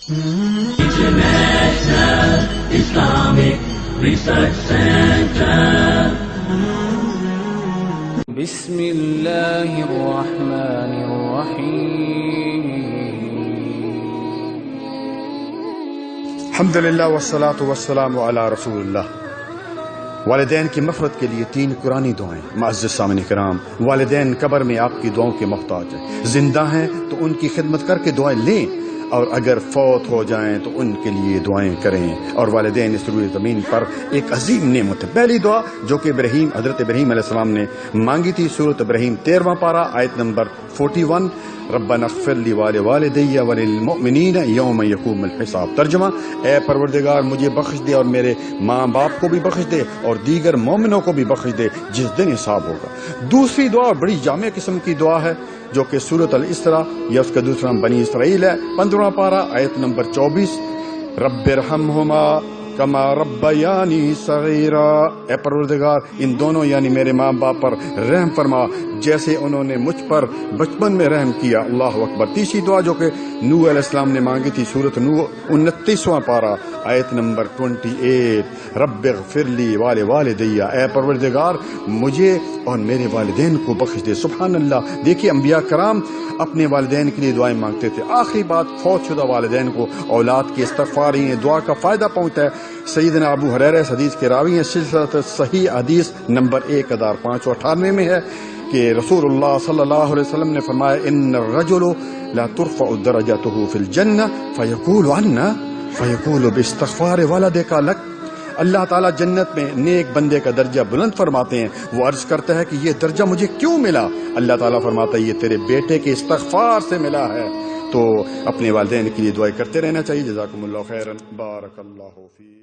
بسم اللہ الرحمن الرحیم الحمدللہ والصلاة والسلام علی رسول اللہ۔ والدین کی مغفرت کے لیے 3 قرآنی دعائیں۔ معزز سامعین کرام، والدین قبر میں آپ کی دعاؤں کے محتاج ہیں۔ زندہ ہیں تو ان کی خدمت کر کے دعائیں لیں، اور اگر فوت ہو جائیں تو ان کے لیے دعائیں کریں۔ اور والدین اس روئے زمین پر ایک عظیم نعمت ہے۔ پہلی دعا جو کہ حضرت ابراہیم علیہ السلام نے مانگی تھی، سورۃ ابراہیم 13واں پارہ آیت نمبر 41، ربنا اغفر لی ولوالدی وللمؤمنین یوم یقوم الحساب۔ ترجمہ: اے پروردگار مجھے بخش دے اور میرے ماں باپ کو بھی بخش دے اور دیگر مومنوں کو بھی بخش دے جس دن حساب ہوگا۔ دوسری دعا بڑی جامع قسم کی دعا ہے جو کہ سورۃ الاسراء یا اس کا دوسرا بنی اسرائیل ہے، 15واں پارہ آیت نمبر 24، رب ارحمہما کما ربیانی صغیرا۔ اے پروردگار ان دونوں یعنی میرے ماں باپ پر رحم فرما جیسے انہوں نے مجھ پر بچپن میں رحم کیا۔ اللہ اکبر۔ تیسری دعا جو کہ نوح علیہ السلام نے مانگی تھی، سورۃ نوح 29واں پارہ آیت نمبر 28، رب اغفر لی ولوالدی۔ اے پروردگار مجھے اور میرے والدین کو بخش دے۔ سبحان اللہ۔ دیکھیے انبیاء کرام اپنے والدین کے لیے دعائیں مانگتے تھے۔ آخری بات، فوت شدہ والدین کو اولاد کی استغفار ہی دعا کا فائدہ پہنچتا ہے۔ سیدنا ابو ہریرہ اس حدیث کے راوی ہیں، سلسلہ صحیح حدیث نمبر 1598 میں ہے کہ رسول اللہ صلی اللہ علیہ وسلم نے فرمایا، ان الرجل لا ترفع درجته في الجنہ فیقول عنا فیقول باستغفار ولدک لک۔ اللہ تعالیٰ جنت میں نیک بندے کا درجہ بلند فرماتے ہیں۔ وہ عرض کرتا ہے کہ یہ درجہ مجھے کیوں ملا؟ اللہ تعالیٰ فرماتا ہے یہ تیرے بیٹے کے استغفار سے ملا ہے۔ تو اپنے والدین کے لیے دعائیں کرتے رہنا چاہیے۔ جزاکم اللہ خیرا، بارک اللہ فیک۔